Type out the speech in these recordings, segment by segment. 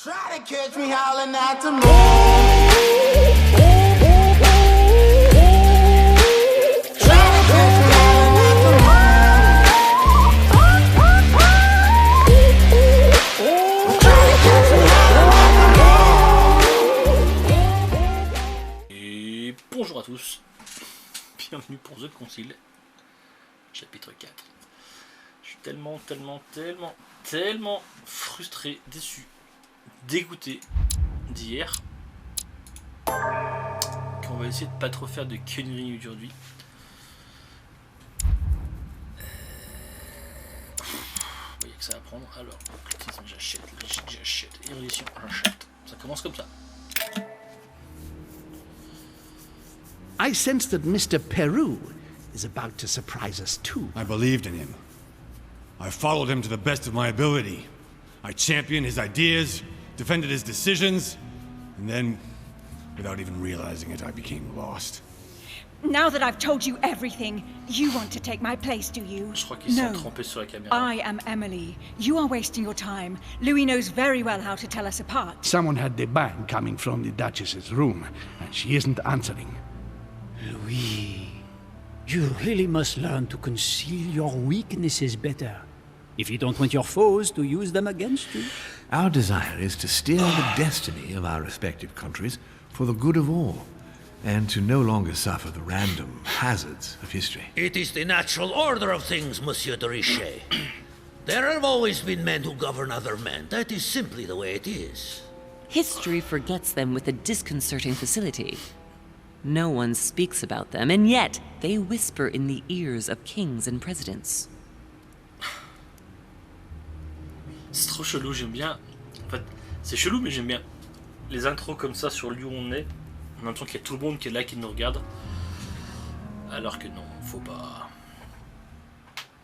Try to catch me howling at the moon. Et bonjour à tous, bienvenue pour The Concile, chapitre 4. Je suis tellement frustré, déçu, dégoûté d'hier qu'on va essayer de pas trop faire de conneries aujourd'hui. Vous voyez que ça va prendre. Alors, j'achète, érudition, j'achète. Ça commence comme ça. I sense that Mr. Peru is about to surprise us too. I believed in him. I followed him to the best of my ability. I championed his ideas, defended his decisions, and then, without even realizing it, I became lost. Now that I've told you everything, you want to take my place, do you? Je crois qu'ils sont trompés sur la caméra. I am Emily. You are wasting your time. Louis knows very well how to tell us apart. Someone had the bang coming from the Duchess's room, and she isn't answering. Louis, you really must learn to conceal your weaknesses better, if you don't want your foes to use them against you. Our desire is to steer the destiny of our respective countries for the good of all, and to no longer suffer the random hazards of history. It is the natural order of things, Monsieur de Richet. There have always been men who govern other men. That is simply the way it is. History forgets them with a disconcerting facility. No one speaks about them, and yet they whisper in the ears of kings and presidents. C'est trop chelou, j'aime bien. En fait, c'est chelou, mais j'aime bien les intros comme ça sur lui où on est. On a l'impression qu'il y a tout le monde qui est là, qui nous regarde. Alors que non, faut pas.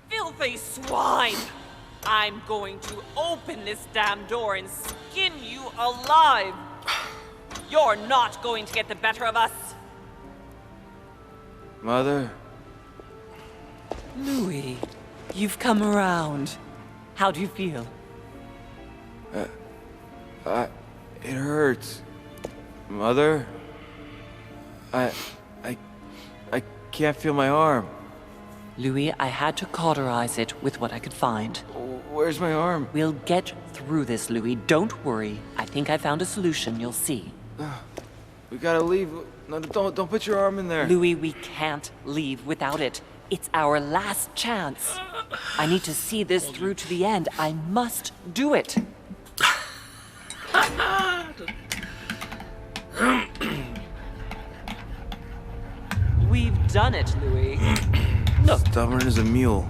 Filthy swine! I'm going to open this damn door and skin you alive! You're not going to get the better of us! Mother? Louis, you've come around. How do you feel? It hurts. Mother? I can't feel my arm. Louis, I had to cauterize it with what I could find. Where's my arm? We'll get through this, Louis. Don't worry. I think I found a solution. You'll see. We gotta leave. No, don't put your arm in there. Louis, we can't leave without it. It's our last chance. I need to see this through to the end. I must do it. We've done it, Louis. Look. Stubborn as a mule.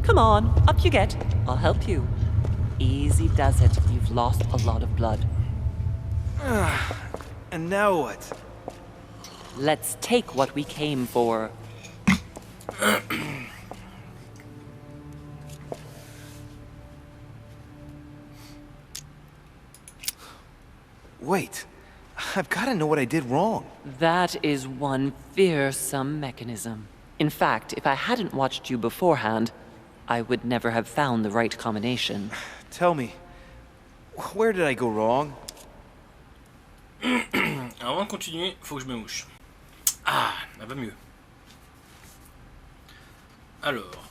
Come on, up you get. I'll help you. Easy does it. You've lost a lot of blood. And now what? Let's take what we came for. Wait. I've gotta know what I did wrong. That is one fearsome mechanism. In fact, if I hadn't watched you beforehand, I would never have found the right combination. Tell me, where did I go wrong? Alors avant de continuer, faut que je me mouche. Ah, ça va mieux. Alors.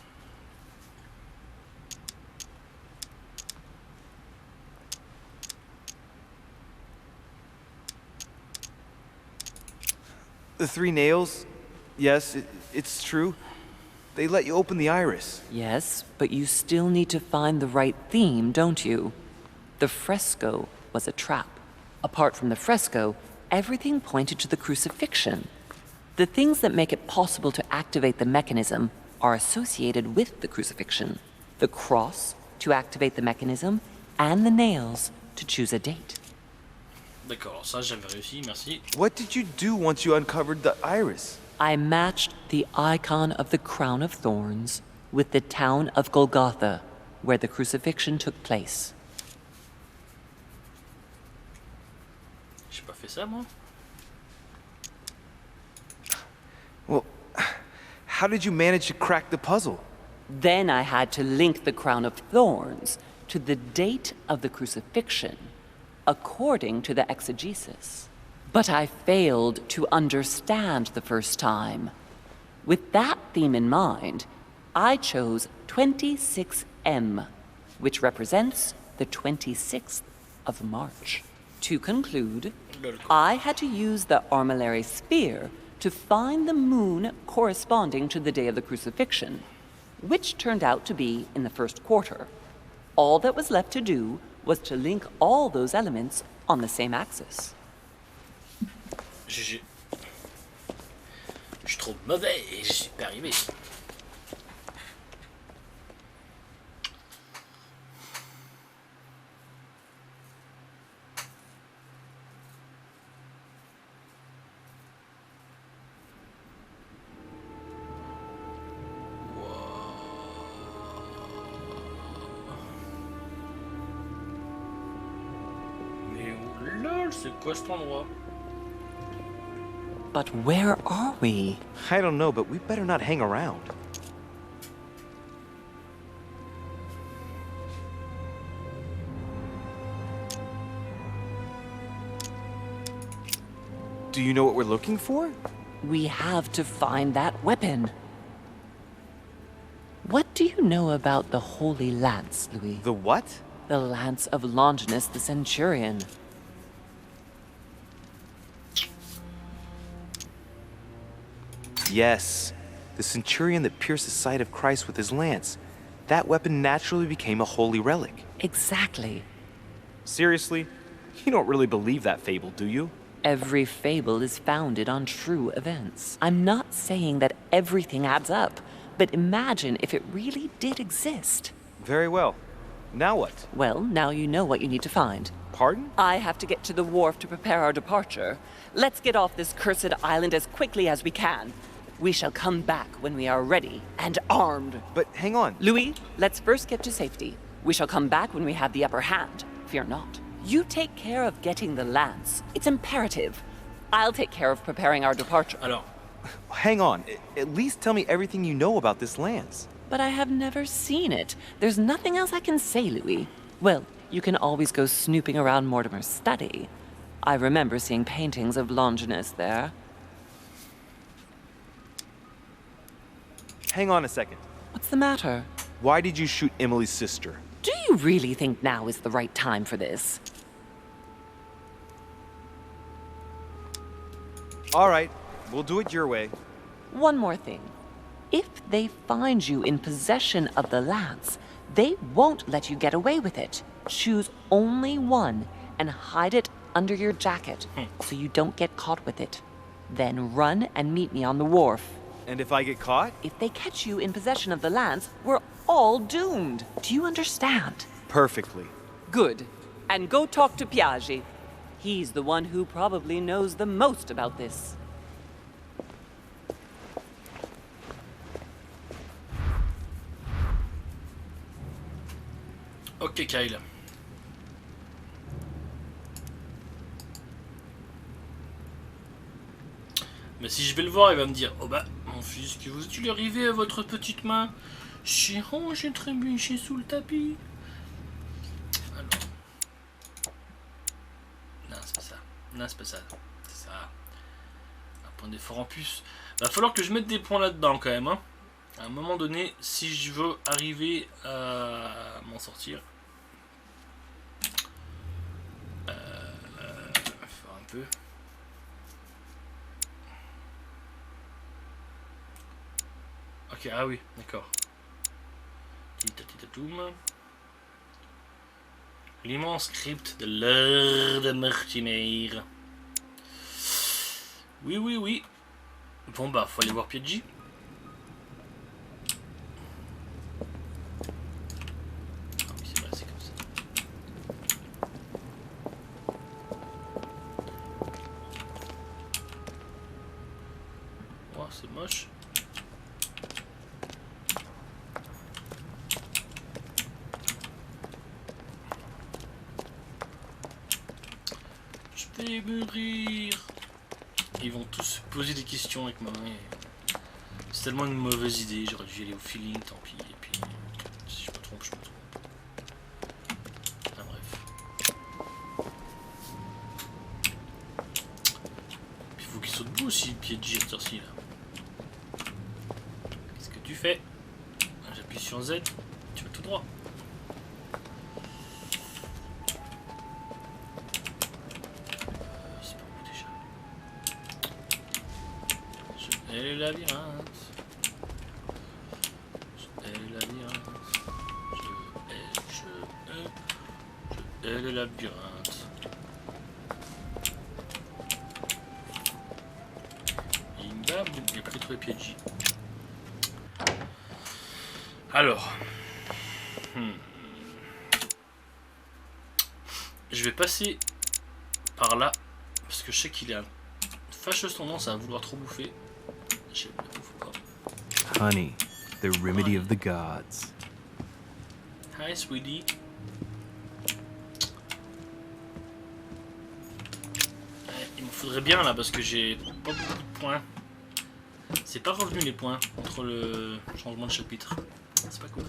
The 3 nails? Yes, it's true. They let you open the iris. Yes, but you still need to find the right theme, don't you? The fresco was a trap. Apart from the fresco, everything pointed to the crucifixion. The things that make it possible to activate the mechanism are associated with the crucifixion. The cross to activate the mechanism, and the nails to choose a date. D'accord, ça j'avais réussi, merci. What did you do once you uncovered the iris? I matched the icon of the crown of thorns with the town of Golgotha, where the crucifixion took place. J'ai pas fait ça, moi? Well, how did you manage to crack the puzzle? Then I had to link the crown of thorns to the date of the crucifixion according to the exegesis. But I failed to understand the first time. With that theme in mind, I chose 26M, which represents the 26th of March. To conclude, I had to use the armillary sphere to find the moon corresponding to the day of the crucifixion, which turned out to be in the first quarter. All that was left to do was to link all those elements on the same axis. GG. Je suis trop mauvais et je suis pas arrivé. Mais oh lol, c'est quoi cet endroit? But where are we? I don't know, but we better not hang around. Do you know what we're looking for? We have to find that weapon. What do you know about the Holy Lance, Louis? The what? The Lance of Longinus the Centurion. Yes, the centurion that pierced the side of Christ with his lance. That weapon naturally became a holy relic. Exactly. Seriously? You don't really believe that fable, do you? Every fable is founded on true events. I'm not saying that everything adds up, but imagine if it really did exist. Very well. Now what? Well, now you know what you need to find. Pardon? I have to get to the wharf to prepare our departure. Let's get off this cursed island as quickly as we can. We shall come back when we are ready and armed. But hang on. Louis, let's first get to safety. We shall come back when we have the upper hand. Fear not. You take care of getting the lance. It's imperative. I'll take care of preparing our departure. Alors, Hang on. At least tell me everything you know about this lance. But I have never seen it. There's nothing else I can say, Louis. Well, you can always go snooping around Mortimer's study. I remember seeing paintings of Longinus there. Hang on a second. What's the matter? Why did you shoot Emily's sister? Do you really think now is the right time for this? All right, we'll do it your way. One more thing. If they find you in possession of the lance, they won't let you get away with it. Choose only one and hide it under your jacket so you don't get caught with it. Then run and meet me on the wharf. And if I get caught? If they catch you in possession of the lance, we're all doomed. Do you understand? Perfectly. Good. And go talk to Piaggi. He's the one who probably knows the most about this. ok Kyle. Mais si je vais le voir, il va me dire: oh bah, mon fils, que vous est-il arrivé à votre petite main? J'ai rangé trébuché sous le tapis. Alors. Non, c'est pas ça. Non, c'est pas ça. C'est ça. Un point d'effort en plus. Va falloir que je mette des points là-dedans quand même. Hein. À un moment donné, si je veux arriver à m'en sortir. Faire un peu. Ok, ah oui, d'accord. Titatitatoum. L'immense crypte de l'heure de Mortimer. Oui, oui, oui. Bon bah, faut aller voir Piaggi. Ah oui, c'est vrai, c'est comme ça. Oh, c'est moche. Je vais mourir. Ils vont tous se poser des questions avec moi. C'est tellement une mauvaise idée. J'aurais dû y aller au feeling, tant pis. Et puis, si je me trompe, je me trompe. Enfin bref. aussi le pied de J à cette heure-ci là. Qu'est-ce que tu fais? J'appuie sur Z, tu vas tout droit. C'est pas où déjà? Je hais le labyrinthe. Je hais le labyrinthe. Je hais le labyrinthe. J'ai pris tous les pieds de J. Alors, je vais passer par là parce que je sais qu'il a une fâcheuse tendance à vouloir trop bouffer. Je sais pas, faut pas. Honey, the remedy of the gods. Hi, sweetie. Il me faudrait bien là parce que j'ai pas beaucoup de points. C'est pas revenu les points entre le changement de chapitre. C'est pas cool.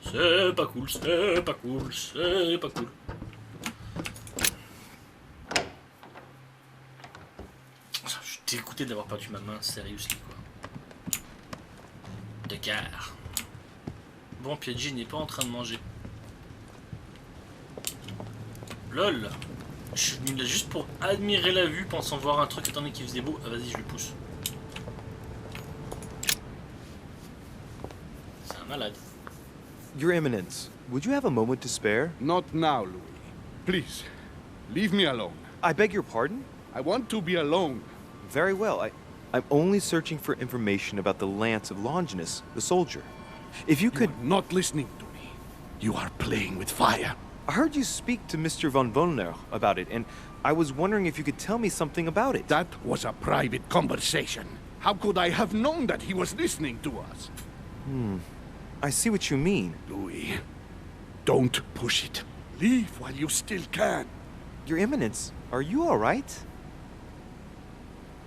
C'est pas cool, c'est pas cool, c'est pas cool. Je suis dégoûté d'avoir perdu ma main, seriously quoi. De cœur. Bon, Piedji n'est pas en train de manger. LOL. Je suis venu là juste pour admirer la vue, pensant voir un truc étant donné qu'il faisait beau. Ah vas-y, je le pousse. C'est un malade. Your Eminence, would you have a moment to spare? Not now, Louis. Please, leave me alone. I beg your pardon? I want to be alone. Very well. I'm only searching for information about the lance of Longinus, the soldier. If you could... You are not listening to me. You are playing with fire. I heard you speak to Mr. von Wollner about it, and I was wondering if you could tell me something about it. That was a private conversation. How could I have known that he was listening to us? I see what you mean. Louis, don't push it. Leave while you still can. Your Eminence, are you all right?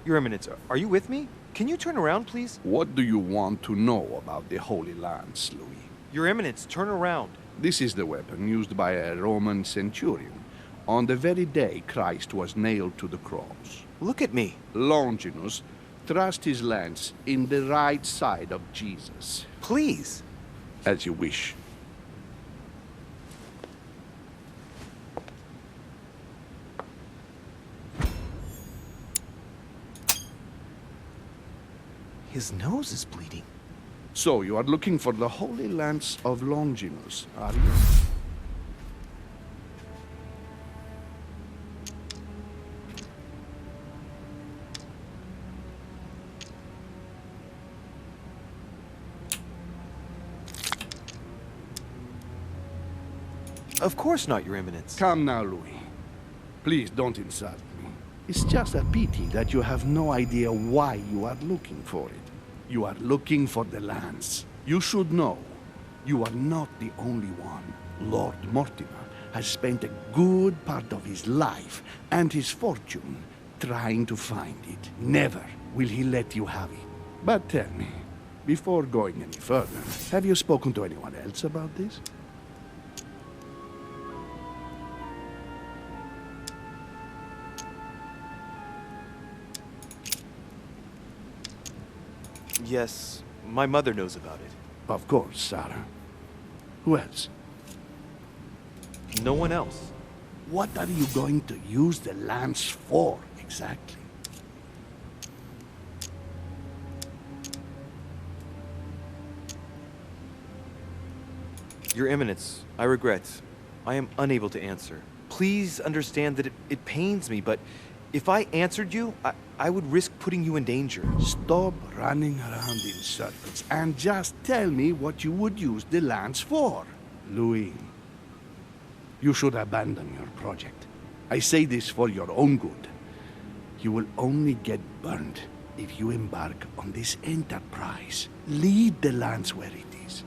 Your Eminence, are you with me? Can you turn around, please? What do you want to know about the Holy Lance, Louis? Your Eminence, turn around. This is the weapon used by a Roman centurion on the very day Christ was nailed to the cross. Look at me. Longinus thrust his lance in the right side of Jesus. Please. As you wish. His nose is bleeding. So you are looking for the Holy Lance of Longinus, are you? Of course not, Your Eminence. Come now, Louis. Please don't insult me. It's just a pity that you have no idea why you are looking for it. You are looking for the lance. You should know. You are not the only one. Lord Mortimer has spent a good part of his life and his fortune trying to find it. Never will he let you have it. But tell me, before going any further, have you spoken to anyone else about this? Yes, my mother knows about it. Of course, Sarah. Who else? No one else. What are you going to use the lance for, exactly? Your Eminence, I regret. I am unable to answer. Please understand that it pains me, but if I answered you, I would risk putting you in danger. Stop running around in circles and just tell me what you would use the lance for. Louis, you should abandon your project. I say this for your own good. You will only get burned if you embark on this enterprise. Leave the lance where it is.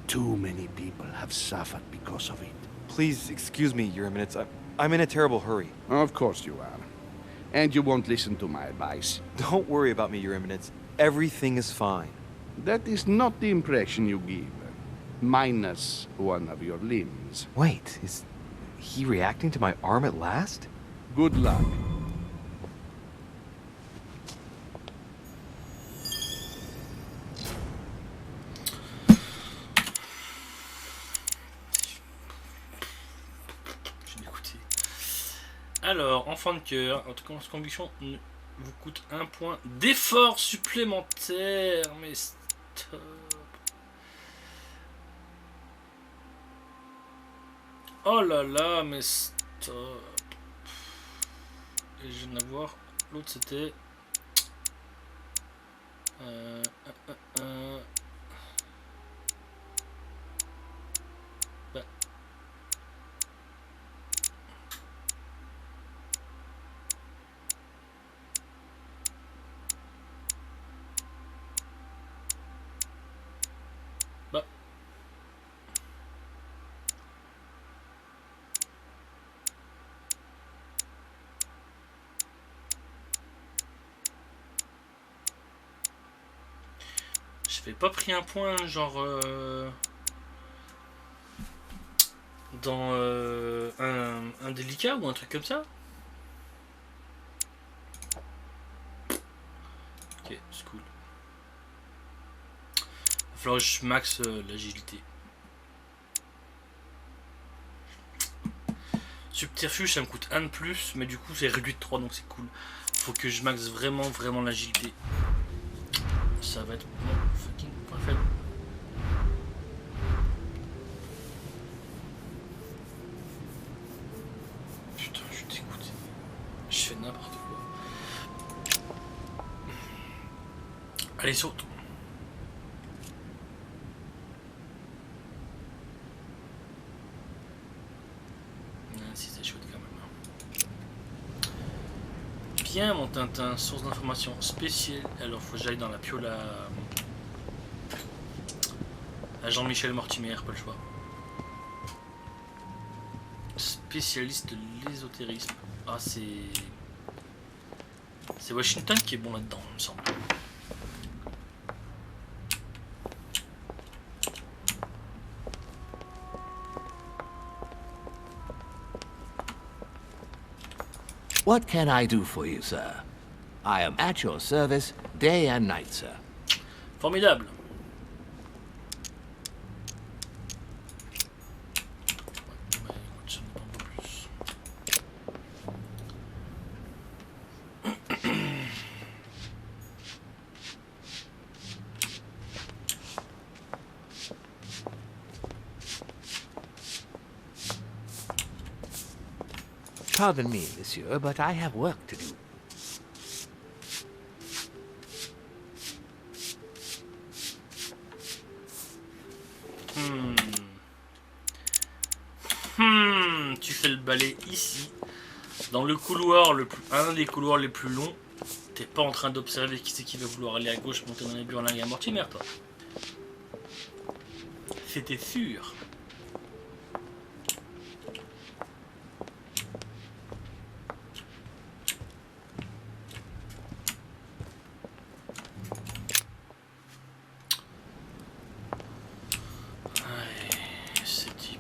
Too many people have suffered because of it. Please excuse me, Your Eminence. I'm in a terrible hurry. Of course you are. And you won't listen to my advice. Don't worry about me, Your Eminence. Everything is fine. That is not the impression you give. Minus one of your limbs. Wait, is he reacting to my arm at last? Good luck. Alors, enfant de cœur, votre conviction vous coûte 1 point d'effort supplémentaire. Mais stop. Oh là là, mais stop. Et je viens d'avoir. L'autre c'était. Bah. Bah. J'avais pas pris un point genre dans un délicat ou un truc comme ça. Ok, c'est cool. Il va falloir que je max l'agilité. Subterfuge ça me coûte 1 de plus, mais du coup c'est réduit de 3 donc c'est cool. Faut que je max vraiment l'agilité. Ça va être mon fucking point faible. Putain, je suis dégoûté. Je fais n'importe quoi. Allez, saute. Si c'est chouette quand même. Bien mon Tintin, source d'information spéciale. Alors faut que j'aille dans la piole à Jean-Michel Mortimer, pas le choix. Spécialiste de l'ésotérisme. Ah c'est Washington qui est bon là-dedans, il me semble. What can I do for you, sir? I am at your service day and night, sir. Formidable. Pardon me, monsieur, but I have work to do. Tu fais le balai ici, dans le couloir un des couloirs les plus longs. T'es pas en train d'observer qui c'est qui va vouloir aller à gauche, monter dans les burlingues à Mortimer, toi. C'était sûr.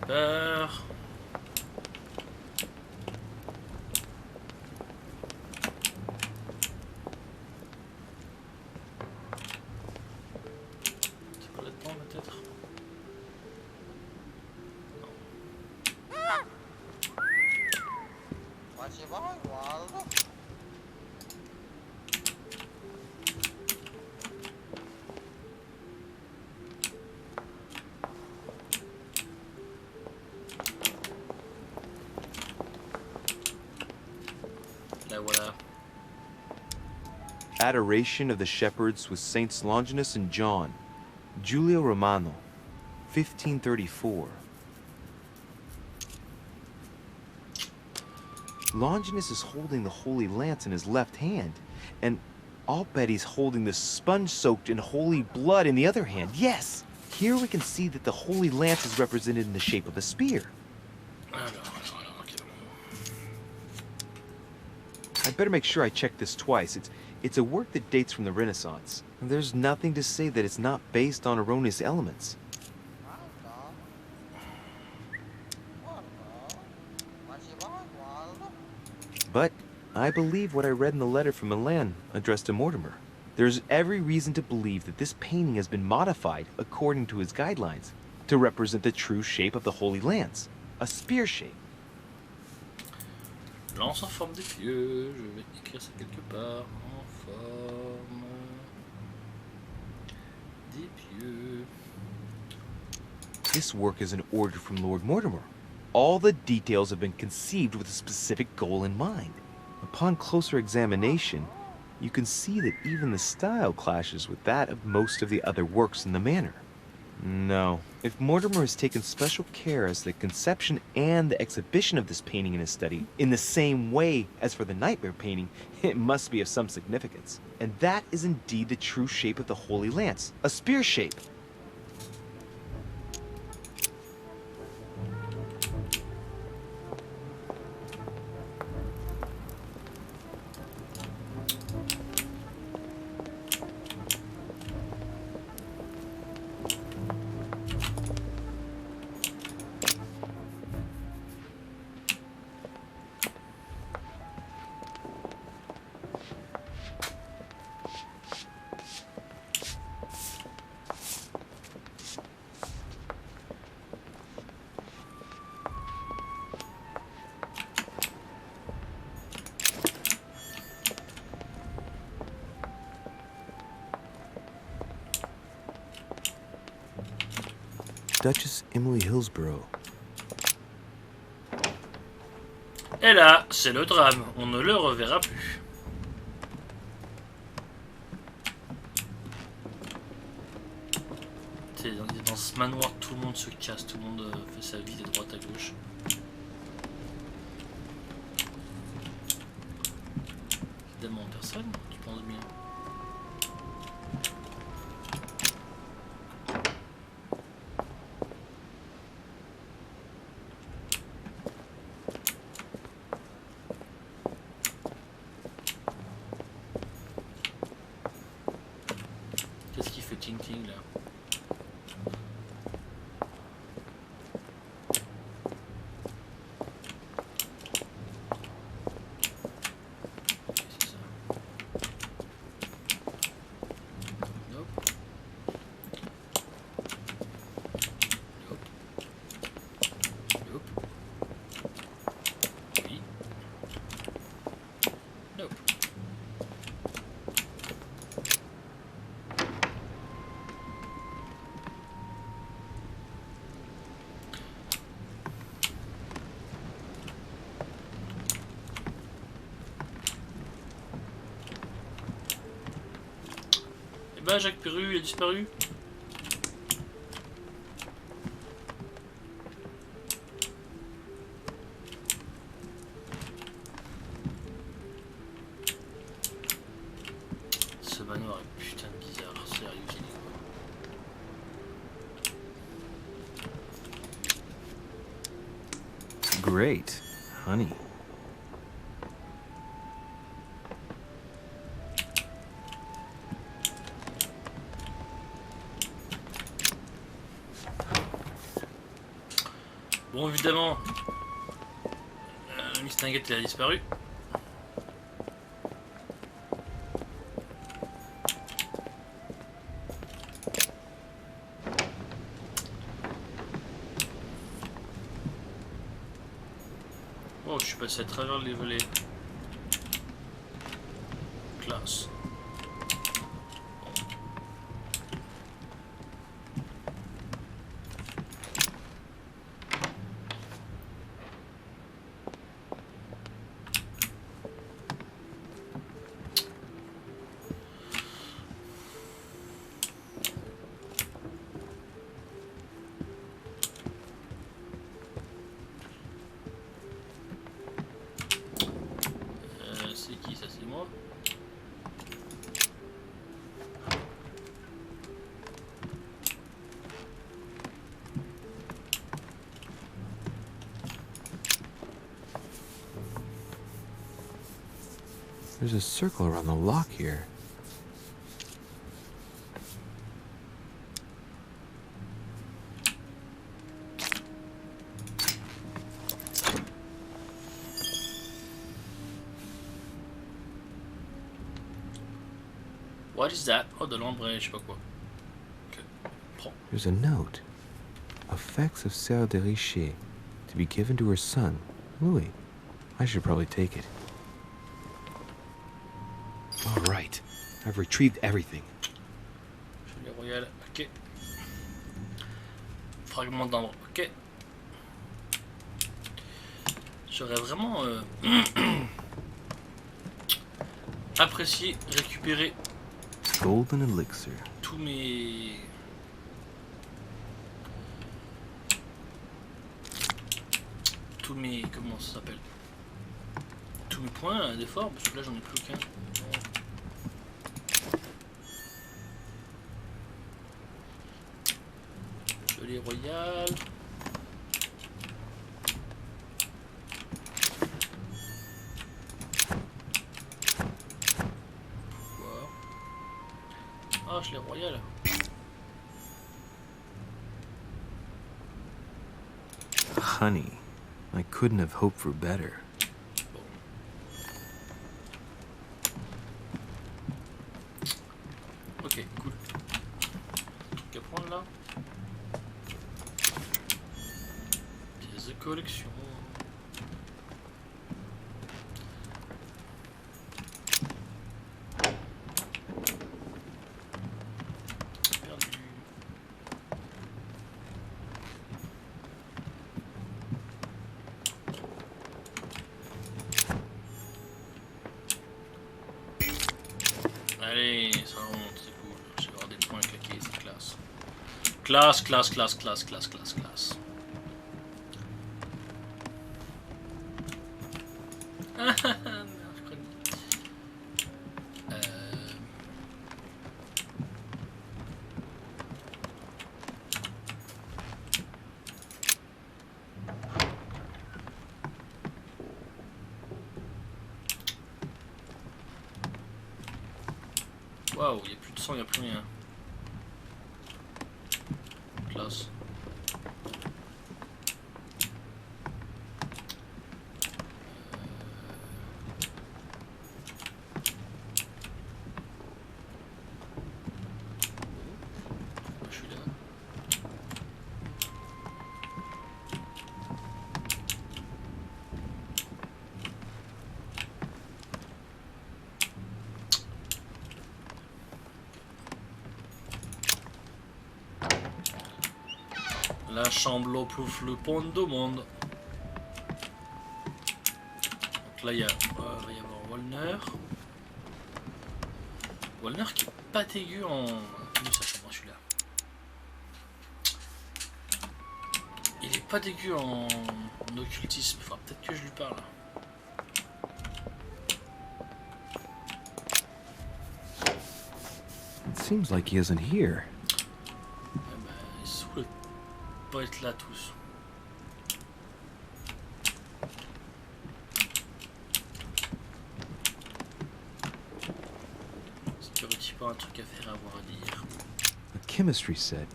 Peur. C'est pas là-dedans peut-être? Adoration of the Shepherds with Saints Longinus and John. Giulio Romano, 1534. Longinus is holding the Holy Lance in his left hand, and I'll bet he's holding the sponge-soaked in holy blood in the other hand. Yes! Here we can see that the Holy Lance is represented in the shape of a spear. I'd better make sure I check this twice. It's a work that dates from the Renaissance. There's nothing to say that it's not based on erroneous elements. But I believe what I read in the letter from Milan addressed to Mortimer. There's every reason to believe that this painting has been modified according to his guidelines to represent the true shape of the Holy Lance, a spear shape. Lance en forme d'épieu, je vais écrire ça quelque part. En forme d'épieu. This work is an order from Lord Mortimer. All the details have been conceived with a specific goal in mind. Upon closer examination, you can see that even the style clashes with that of most of the other works in the manor. No. If Mortimer has taken special care as the conception and the exhibition of this painting in his study, in the same way as for the nightmare painting, it must be of some significance. And that is indeed the true shape of the Holy Lance, a spear shape. Duchess Emily Hillsborough. Et là, c'est le drame, on ne le reverra plus. Dans ce manoir, tout le monde se casse, tout le monde fait sa vie de droite à gauche. Évidemment, personne, tu penses bien. Qu'est-ce qu'il fait Ting Ting là? Bah Jacques Perru, il a disparu. Ce manoir est putain de bizarre, sérieux. Great, honey. Bon, évidemment, Miss Tinguette a disparu. Oh, je suis passé à travers les volets. Classe. C'est qui ça? C'est moi? There's a circle around the lock here. What is that? Oh, de l'ombre, je sais pas quoi. Okay. Prends. There's a note. Effects of Sœur de Richer, to be given to her son, Louis. I should probably take it. All right. I've retrieved everything. Chevet royal, ok. Fragment d'ambre, ok. J'aurais vraiment apprécié récupérer Golden elixir. tous mes... Comment ça s'appelle? Tous mes points d'effort, parce que là j'en ai plus aucun. Chevet royal. Ah, je l'ai royal. Honey, I couldn't have hoped for better. Ok, cool. Qu'à prendre là? Pièces de collection. Allez, ça remonte, c'est cool. Je vais avoir des points claqués, c'est classe. Classe, classe, classe, classe, classe, classe, classe. Waouh, il n'y a plus de sang, il n'y a plus rien. Classe. Je suis là. La chambre au plus flippant du monde. Donc là, il va y avoir Walner. Walner qui est pas dégueu en... Sa chambre, celui-là. Il est pas dégueu en occultisme. Enfin, peut-être que je lui parle. It seems like he isn't here. Ils sont pas être là tous. Est-ce qu'il y aurait-il pas un truc à faire, à voir, à dire? A chemistry set.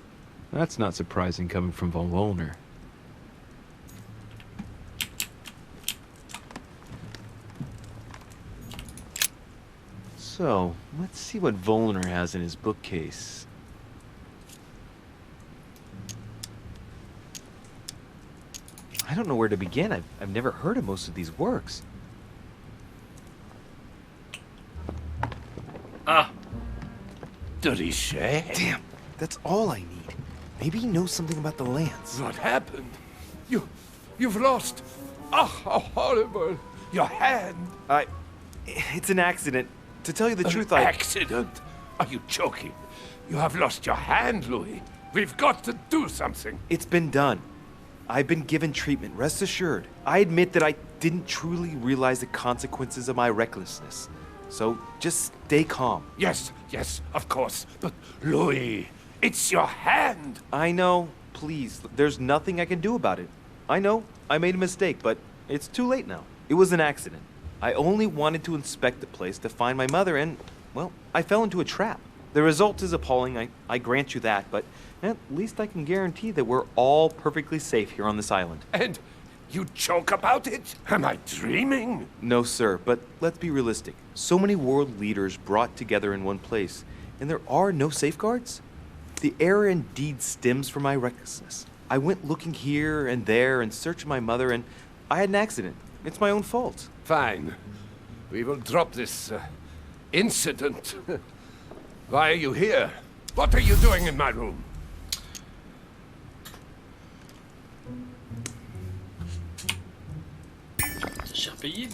That's not surprising coming from von Wollner. So, let's see what Wollner has in his bookcase. I don't know where to begin. I've never heard of most of these works. Ah! Richet? Damn, that's all I need. Maybe he knows something about the Lance. What happened? You've lost. Ah, how horrible. Your hand. It's an accident. To tell you the truth, Accident? Are you joking? You have lost your hand, Louis. We've got to do something. It's been done. I've been given treatment, rest assured. I admit that I didn't truly realize the consequences of my recklessness. So just stay calm. Yes, of course. But Louis, it's your hand. I know. Please, there's nothing I can do about it. I know, I made a mistake, but it's too late now. It was an accident. I only wanted to inspect the place to find my mother and, well, I fell into a trap. The result is appalling, I grant you that, but at least I can guarantee that we're all perfectly safe here on this island. And you joke about it? Am I dreaming? No, sir, but let's be realistic. So many world leaders brought together in one place, and there are no safeguards? The error indeed stems from my recklessness. I went looking here and there in search of my mother, and I had an accident. It's my own fault. Fine. We will drop this incident. Why are you here? What are you doing in my room?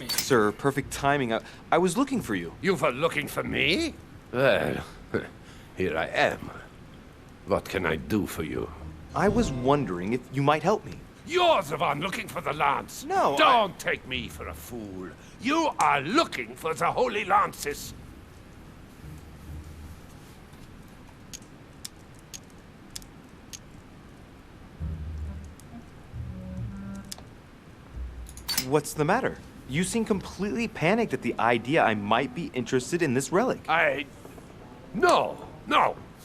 Sir, perfect timing. I was looking for you. You were looking for me? Well, here I am. What can I do for you? I was wondering if you might help me. You're the one looking for the lance. No, Don't take me for a fool. You are looking for the Holy Lances. What's the matter? You seem completely panicked at the idea I might be interested in this relic. No,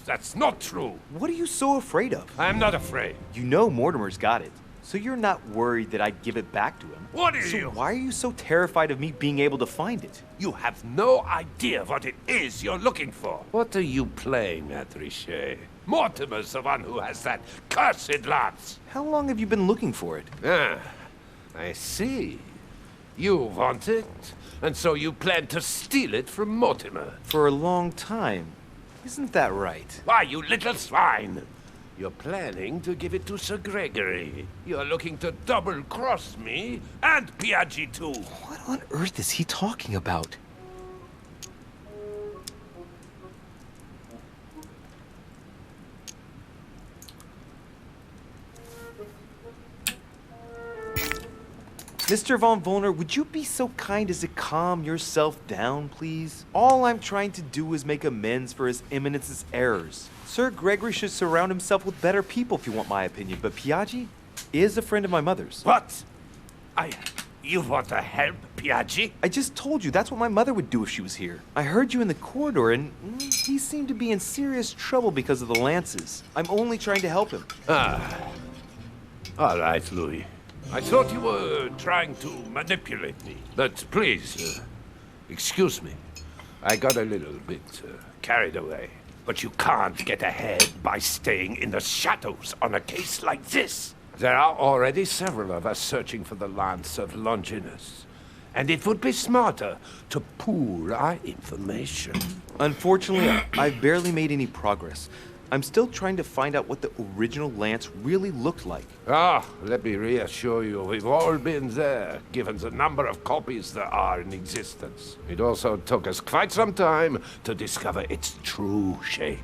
that's not true. What are you so afraid of? I'm not afraid. You know Mortimer's got it, so you're not worried that I'd give it back to him. What are so you? Why are you so terrified of me being able to find it? You have no idea what it is you're looking for. What are you playing at, Richet? Mortimer's the one who has that cursed lance. How long have you been looking for it? Ah, I see. You want it, and so you plan to steal it from Mortimer. For a long time. Isn't that right? Why, you little swine! You're planning to give it to Sir Gregory. You're looking to double-cross me and Piaggi too. What on earth is he talking about? Mr. Von Wollner, would you be so kind as to calm yourself down, please? All I'm trying to do is make amends for His Eminence's errors. Sir Gregory should surround himself with better people, if you want my opinion, but Piaggi is a friend of my mother's. What? You want to help Piaggi? I just told you that's what my mother would do if she was here. I heard you in the corridor, and he seemed to be in serious trouble because of the lances. I'm only trying to help him. All right, Louis. I thought you were trying to manipulate me. But please, excuse me. I got a little bit carried away. But you can't get ahead by staying in the shadows on a case like this. There are already several of us searching for the Lance of Longinus. And it would be smarter to pool our information. Unfortunately, I've barely made any progress. I'm still trying to find out what the original lance really looked like. Let me reassure you, we've all been there, given the number of copies there are in existence. It also took us quite some time to discover its true shape.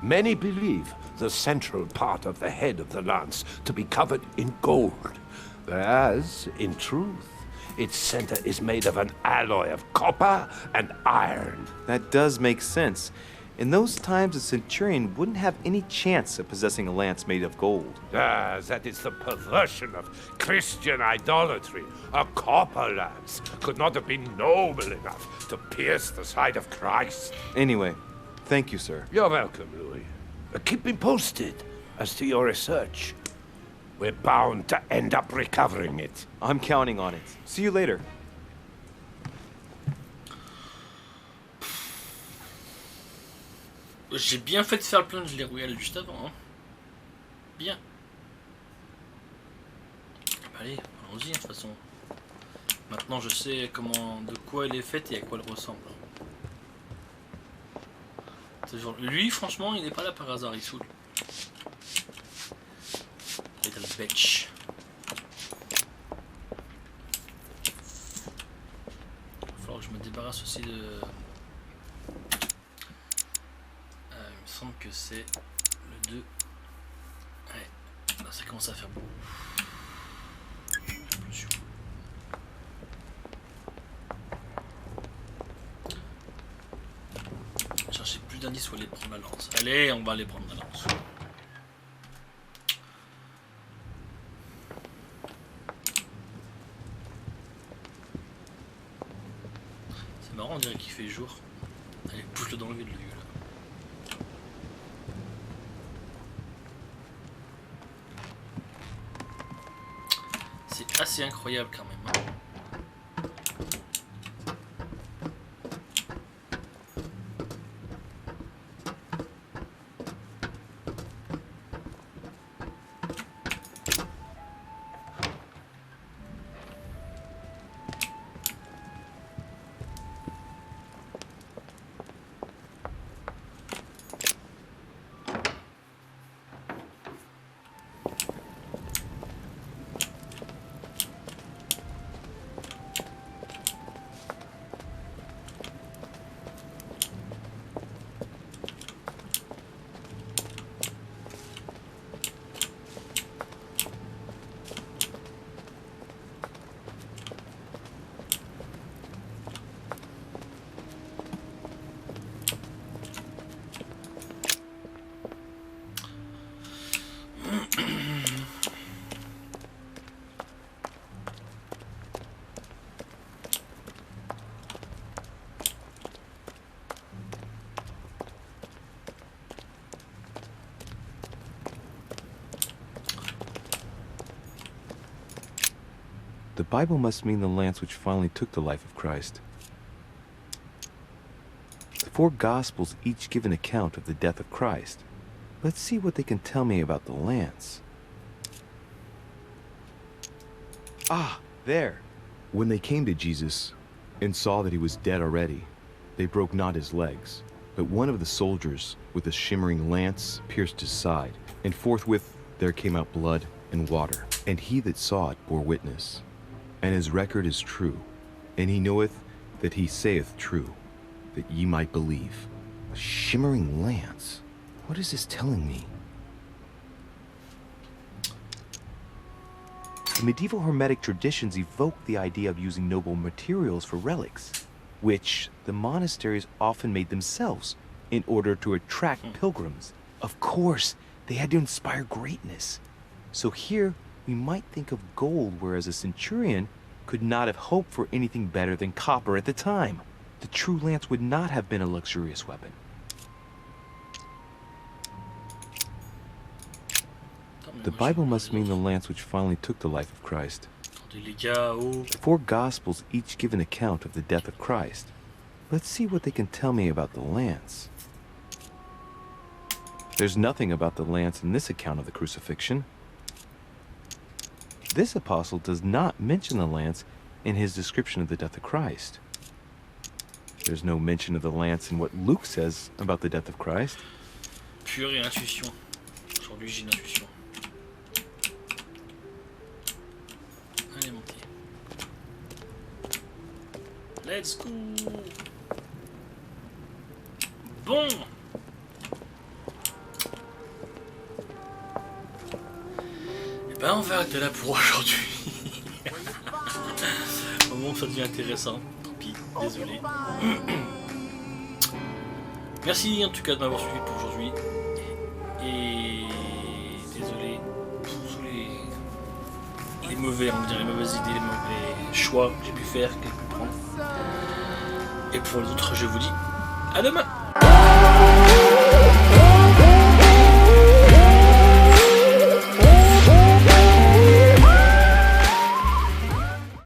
Many believe the central part of the head of the lance to be covered in gold, whereas, in truth, its center is made of an alloy of copper and iron. That does make sense. In those times, a centurion wouldn't have any chance of possessing a lance made of gold. That is the perversion of Christian idolatry. A copper lance could not have been noble enough to pierce the side of Christ. Anyway, thank you, sir. You're welcome, Louis. Keep me posted as to your research. We're bound to end up recovering it. I'm counting on it. See you later. J'ai bien fait de faire le plein de gelée royale juste avant. Hein. Bien. Allez, allons-y, de toute façon. Maintenant, je sais de quoi elle est faite et à quoi elle ressemble. Lui, franchement, il n'est pas là par hasard, il saoule. Little bitch. Il va falloir que je me débarrasse aussi de... il me semble que c'est le 2. Ouais, là ça commence à faire beau. Chercher plus d'indices où aller prendre la lance. Allez, on va aller prendre la lance. C'est marrant, on dirait qu'il fait jour. Allez, pousse-le dans le vide, le vieux là. C'est assez incroyable quand même. Hein. The Bible must mean the lance which finally took the life of Christ. The 4 Gospels each give an account of the death of Christ. Let's see what they can tell me about the lance. Ah, there. When they came to Jesus and saw that he was dead already, they broke not his legs, but one of the soldiers with a shimmering lance pierced his side, and forthwith there came out blood and water. And he that saw it bore witness, and his record is true, and he knoweth that he saith true, that ye might believe. A shimmering lance? What is this telling me? The medieval Hermetic traditions evoke the idea of using noble materials for relics, which the monasteries often made themselves in order to attract pilgrims. Of course, they had to inspire greatness. So here, we might think of gold, whereas a centurion could not have hoped for anything better than copper at the time. The true lance would not have been a luxurious weapon. The Bible must mean the lance which finally took the life of Christ. The 4 Gospels each give an account of the death of Christ. Let's see what they can tell me about the lance. There's nothing about the lance in this account of the crucifixion. This apostle does not mention the lance in his description of the death of Christ. There's no mention of the lance in what Luke says about the death of Christ. Pure et intuition. Aujourd'hui, j'ai une intuition. Allez, mon petit. Let's go. Bon. Et ben, on va arrêter là pour aujourd'hui. Au moment où ça devient intéressant. Tant pis, désolé. Merci en tout cas de m'avoir suivi pour aujourd'hui. Et désolé pour tous les mauvais, on va dire les mauvaises idées, les mauvais choix que j'ai pu faire, que j'ai pu prendre. Et pour les autres, je vous dis à demain.